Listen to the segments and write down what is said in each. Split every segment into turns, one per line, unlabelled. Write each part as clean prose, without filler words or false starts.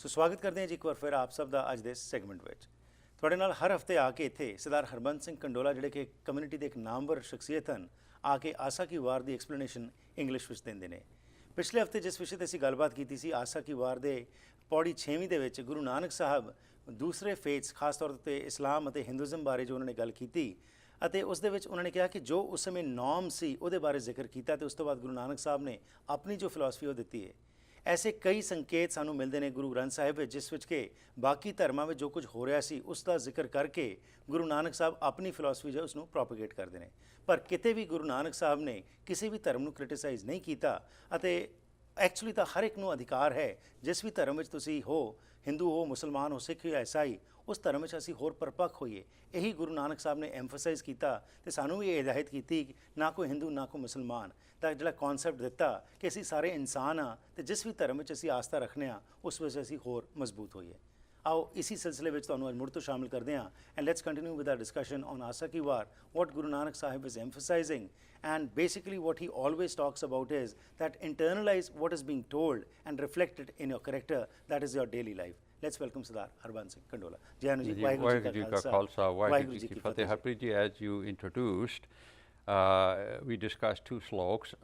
ਸੋ ਸਵਾਗਤ ਕਰਦੇ ਹਾਂ ਜੀ ਇੱਕ ਵਾਰ ਫਿਰ ਆਪ ਸਭ ਦਾ ਅੱਜ ਦੇ ਸੈਗਮੈਂਟ ਵਿੱਚ। ਤੁਹਾਡੇ ਨਾਲ ਹਰ ਹਫਤੇ ਆ ਕੇ ਇੱਥੇ ਸਰਦਾਰ ਹਰਬੰਸ ਸਿੰਘ ਕੰਡੋਲਾ ਜਿਹੜੇ ਕਿ ਕਮਿਊਨਿਟੀ ਦੇ ਇੱਕ ਨਾਮਵਰ ਸ਼ਖਸੀਅਤ ਹਨ, ਆ ਕੇ ਆਸਾ ਕੀ ਵਾਰ ਦੀ ਐਕਸਪਲੇਨੇਸ਼ਨ ਇੰਗਲਿਸ਼ ਵਿੱਚ ਦਿੰਦੇ ਨੇ। ਪਿਛਲੇ ਹਫਤੇ ਜਿਸ ਵਿਸ਼ੇ 'ਤੇ ਅਸੀਂ ਗੱਲਬਾਤ ਕੀਤੀ ਸੀ, ਆਸਾ ਕੀ ਵਾਰ ਦੇ ਪੌੜੀ 6ਵੀਂ ਦੇ ਵਿੱਚ ਗੁਰੂ ਨਾਨਕ ਸਾਹਿਬ ਦੂਸਰੇ ਫੇਥਸ ਖਾਸ ਤੌਰ 'ਤੇ ਇਸਲਾਮ ਅਤੇ ਹਿੰਦੂਇਜ਼ਮ ਬਾਰੇ ਜੋ ਉਹਨਾਂ ਨੇ ਗੱਲ ਕੀਤੀ ਅਤੇ ਉਸ ਦੇ ਵਿੱਚ ਉਹਨਾਂ ਨੇ ਕਿਹਾ ਕਿ ਜੋ ਉਸ ਸਮੇਂ ਨੌਮ ਸੀ ਉਹਦੇ ਬਾਰੇ ਜ਼ਿਕਰ ਕੀਤਾ ਤੇ ਉਸ ਤੋਂ ਬਾਅਦ ਗੁਰੂ ਨਾਨਕ ਸਾਹਿਬ ਨੇ ਆਪਣੀ ਜੋ ਫਿਲਾਸਫੀ ਉਹ ਦਿੱਤੀ ਹੈ। ऐसे कई संकेत सानू मिलते हैं गुरु ग्रंथ साहिब में, जिस विच के बाकी धर्मां में जो कुछ हो रहा सी उसका जिक्र करके गुरु नानक साहब अपनी फिलासफी जो उसनू प्रोपोगेट करते हैं। पर किते भी गुरु नानक साहब ने किसी भी धर्म को क्रिटिसाइज़ नहीं किया। एक्चुअली तो हर एक नू अधिकार है, जिस भी धर्म में तुसी हो, हिंदू हो, मुसलमान हो, सिख हो या ईसाई, उस धर्म में असी होर परपक्ष होइए। यही गुरु नानक साहब ने एम्फसाइज़ किया तो सानू भी हिदायत की ना कोई हिंदू ना कोई मुसलमान का जो कॉन्सैप्ट दिता कि असी सारे इंसान हाँ तो जिस भी धर्म में असी आस्था रखने उस वजह असी होर मजबूत होइए। आओ इसी सिलसिले में तुहानू अज मुड़ तो शामिल करते हैं and let's continue with our discussion on Asa ki Var, what Guru Nanak Sahib is emphasising and basically what he always talks about is that internalise what is being told and reflected in your character, that is your daily life. Let's welcome Sardar Harbans Singh Kandola ji. हाँ जी,
वाहिगुरू जी का खालसा वाहिगुरू जी की फतेह। हरप्रीत जी, as you introduced, we discussed two sloks.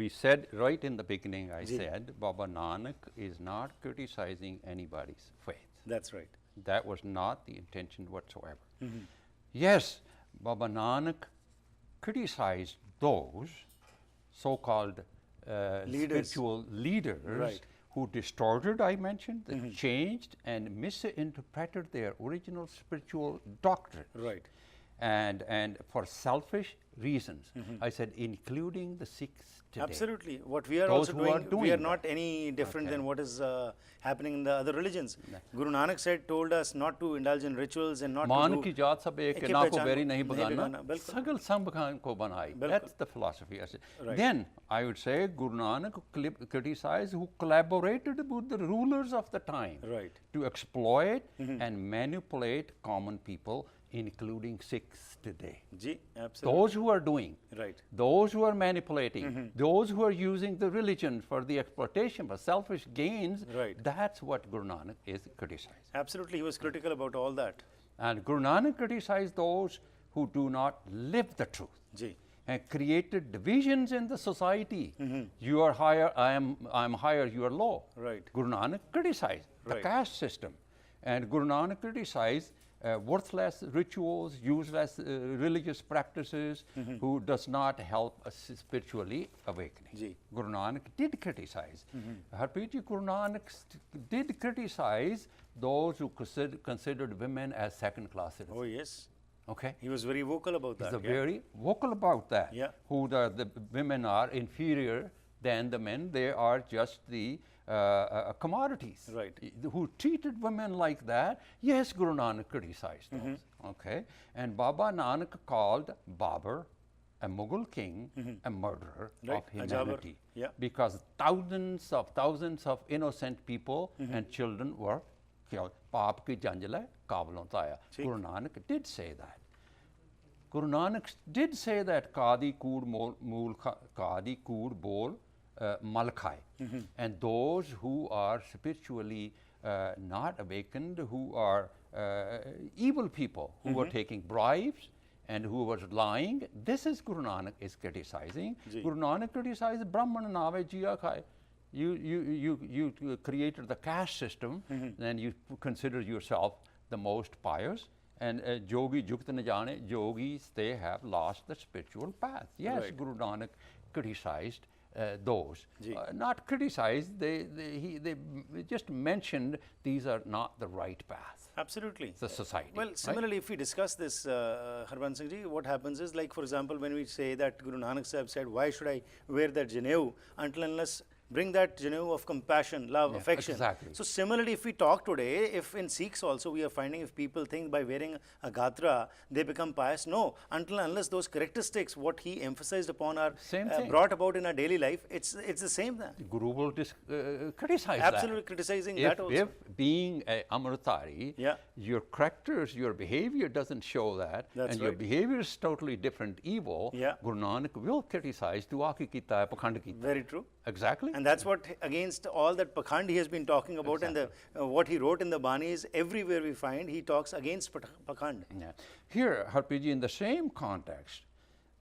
We said right in the beginning, I said Baba Nanak is not criticizing anybody's faith.
That's right.
That was not the intention whatsoever. Yes, Baba Nanak criticized those so-called spiritual leaders who distorted, I mentioned, changed and misinterpreted their original spiritual doctrine.
Right.
And for selfish reasons. I said including the Sikhs today.
Absolutely. What we are
Those
also
who are
doing, we are not any different than what is happening in the other religions. Guru Nanak told us not to indulge in rituals and not
मान
to do
की जात सब एक
एक
ना को
पहचान
berry नहीं बगाना,
बिल्कुल।
सगल संबखान को बनाई. That's the philosophy.
Right.
Then I would say Guru Nanak criticized who collaborated with the rulers of the time,
right,
to exploit and manipulate common people, including Sikhs today.
Ji, absolutely.
Those who are doing,
right,
those who are manipulating, those who are using the religion for the exploitation for selfish gains,
right,
that's what Guru Nanak is criticizing.
Absolutely, he was critical about all that.
And Guru Nanak criticized those who do not live the truth.
Ji.
And created divisions in the society. You are higher, I am higher, you are low.
Right.
Guru Nanak criticized the caste system. And Guru Nanak criticized worthless rituals, useless religious practices, who does not help us spiritually awakening.
Ji.
Guru Nanak did criticize. Harpreet ji, Guru Nanak did criticize those who considered women as second-class citizens.
Oh yes.
Okay.
He was very vocal about that.
He's very vocal about that.
Yeah.
Who the women are inferior than the men. They are just the commodities.
Right.
Who treated women like that. Yes, Guru Nanak criticized those. Okay. And Baba Nanak called Babur, a Mughal king, a murderer of humanity.
Yeah.
Because thousands of innocent people and children were killed. Paap ki janjla kabalon taya. Guru Nanak did say that. Guru Nanak did say that Kadi Kood Mool Kadi Kood Bol Malkhai. And those who are spiritually not awakened, who are evil people, who are taking bribes and who was lying, this is Guru Nanak is criticizing. Guru Nanak criticized Brahman Nave Jiya Khai. You created the caste system, and you consider yourself the most pious. And Jogi Jukt na jane, yogis, they have lost the spiritual path. Yes, right. Guru Nanak criticized those. Not criticized, they just mentioned these are not the right path.
Absolutely.
The society.
Well, similarly, if we discuss this, Harbans Singh ji, what happens is, like for example, when we say that Guru Nanak Sahib said, why should I wear that janeu until unless bring that janeu of compassion, love, affection.
Exactly.
So similarly, if we talk today, if in Sikhs also we are finding if people think by wearing a gatra they become pious, no, until unless those characteristics what he emphasized upon are brought about in our daily life, it's the same thing.
Guru will criticize
absolutely
that.
Criticizing that also.
If being a Amritari, your characters, your behavior doesn't show that,
that's
and your behavior is totally different, evil, Guru Nanak will criticize, tu aaki kita hai, pakhand kita.
Very true.
Exactly.
And that's what, against all that Pakhand he has been talking about, and the, what he wrote in the Bani is everywhere we find he talks against Pakhand.
Yeah. Here, Harpiji, in the same context,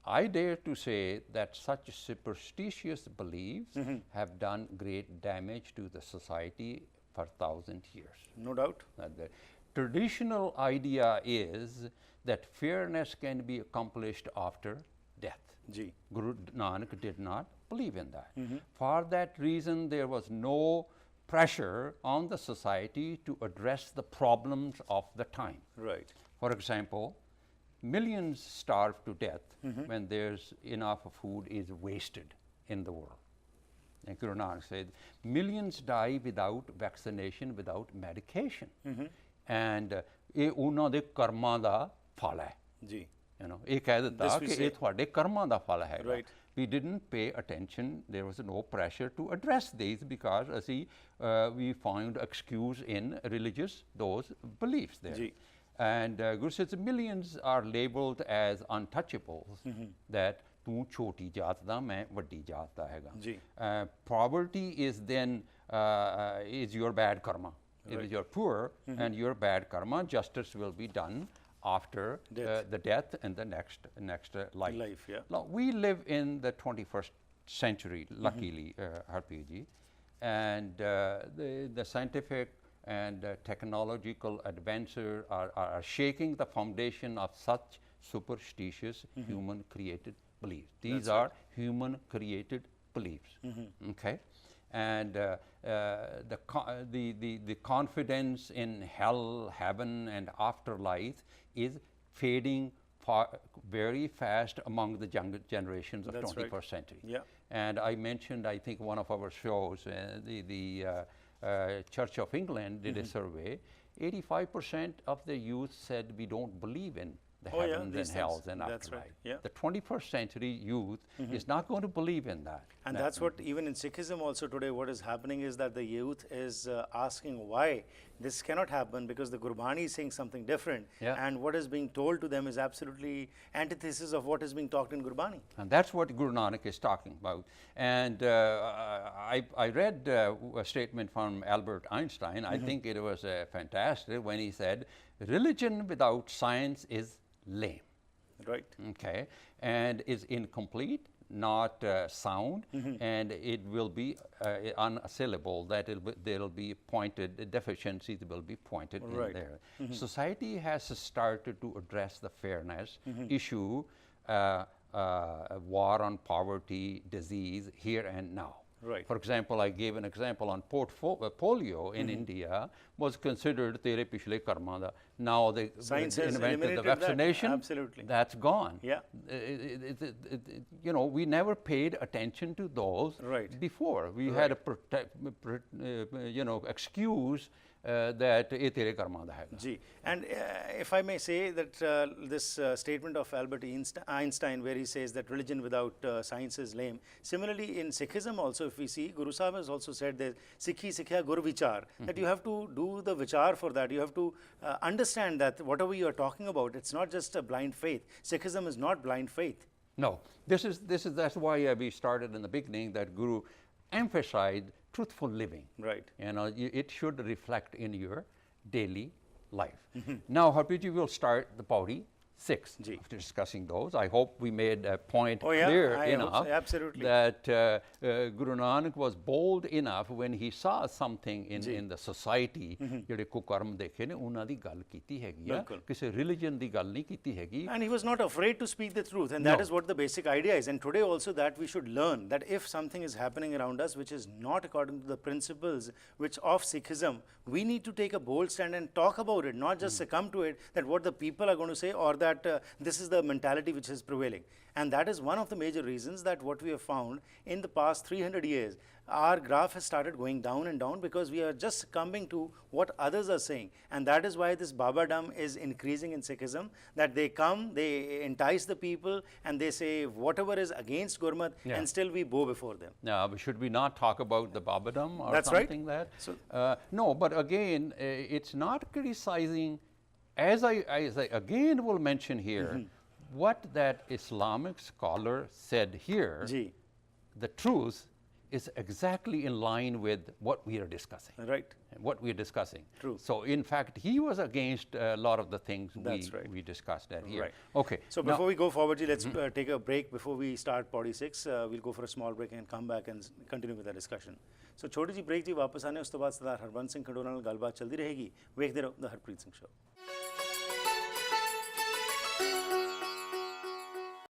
I dare to say that such superstitious beliefs have done great damage to the society for 1,000 years.
No doubt.
The traditional idea is that fairness can be accomplished after death.
Ji.
Guru Nanak did not believe in that. For that reason, there was no pressure on the society to address the problems of the time.
Right.
For example, millions starve to death when there's enough food is wasted in the world. And Guru Nanak said, millions die without vaccination, without medication. And ਇਹ ਉਹਨਾਂ ਦੇ ਕਰਮਾਂ ਦਾ ਫਲ ਹੈ.
Ji.
You know, ਇਹ ਕਹਿ ਦਿੱਤਾ
This we
ਕਿ
say.
ਇਹ ਤੁਹਾਡੇ ਕਰਮਾਂ ਦਾ ਫਲ ਹੈਗਾ.
Right.
We didn't pay attention. There was no pressure to address these because we found excuse in religious those beliefs there.
Ji.
And Guru says millions are labeled as untouchables. That ਤੂੰ ਛੋਟੀ ਜਾਤ ਦਾ ਮੈਂ ਵੱਡੀ ਜਾਤ ਦਾ ਹੈਗਾ.
ਜੀ.
Poverty is then is your bad karma. If you're poor and your bad karma, justice will be done after the death and the next life.
Life, yeah.
Now, we live in the 21st century, luckily, Harpiji, and the scientific and technological advances are shaking the foundation of such superstitious human-created beliefs. These are human-created beliefs. Okay, and the confidence in hell, heaven, and afterlife is fading very fast among the younger generations of
That's
21st
right.
century.
Yeah.
And I mentioned, I think, one of our shows, the Church of England did a survey. 85% of the youth said we don't believe in the
Oh, yeah,
heavens
these
and hells
things.
and
That's right,
afterlife.
yeah.
The 21st century youth is not going to believe in that.
And that's what, even in Sikhism also today, what is happening is that the youth is asking why this cannot happen, because the Gurbani is saying something different.
Yeah.
And what is being told to them is absolutely antithesis of what is being talked in Gurbani.
And that's what Guru Nanak is talking about. And I read a statement from Albert Einstein. I think it was fantastic when he said, religion without science is lame.
Right.
Okay, and is incomplete, not sound, and it will be unassailable. That there will be pointed deficiencies will be pointed
Right.
in there. Society has started to address the fairness issue, war on poverty, disease here and now.
Right.
For example, I gave an example on polio in India was considered tere pichle karma da. Now they
Science has
invented the
eliminated that.
vaccination.
Absolutely.
That's gone.
Yeah.
You know, we never paid attention to those
Right.
before. We had a you know, excuse that ye tere karma da hai.
Ji. And if I may say that this statement of Albert Einstein, where he says that religion without science is lame. Similarly, in Sikhism also, if we see, Guru Sahib has also said that Sikhi Sikhya Guru Vichar, that you have to do the Vichar for that. You have to understand that whatever you are talking about, it's not just a blind faith. Sikhism is not blind faith.
No, that's why we started in the beginning that Guru emphasized truthful living.
Right.
You know, it should reflect in your daily life. Now, Harpiji, will start the Pauri 6
Ji.
after discussing those. I hope we made a point
Oh, yeah,
clear
I hope so,
enough
absolutely.
that Guru Nanak was bold enough when he saw something in the society, ਜਿਹੜੇ ਕੁਕਰਮ ਦੇਖੇ ਨੇ ਉਹਨਾਂ ਦੀ ਗੱਲ ਕੀਤੀ ਹੈਗੀ ਆ,
ਬਿਲਕੁਲ।
ਕਿਸੇ religion ਦੀ ਗੱਲ ਨਹੀਂ ਕੀਤੀ ਹੈਗੀ.
And he was not afraid to speak the truth, and that
No.
is what the basic idea is. And today also that we should learn that if something is happening around us which is not according to the principles which of Sikhism, we need to take a bold stand and talk about it, not just succumb to it, that what the people are going to say, or that this is the mentality which is prevailing. And that is one of the major reasons that what we have found in the past 300 years, our graph has started going down and down because we are just succumbing to what others are saying. And that is why this Babadom is increasing in Sikhism, that they come, they entice the people, and they say whatever is against Gurmat,
Yeah.
and still we bow before them.
Now, should we not talk about the Babadom or
That's right.
something that?
So-
No, but again, it's not criticizing, as I again will mention here, what that Islamic scholar said here,
Ji.
the truth is exactly in line with what we are discussing.
Right.
What we are discussing.
True.
So in fact, he was against a lot of the things
That's right.
we discussed at here.
Right.
Okay.
So before we go forward, ji, let's take a break before we start Podi 6. We'll go for a small break and come back and continue with the discussion. So छोटी जी break जी वापस आने उस तो बाद सरदार हरबंस सिंह खंडोला नाल गलबात चलती रहेगी. वेखदे रहो द हरप्रीत सिंह शो.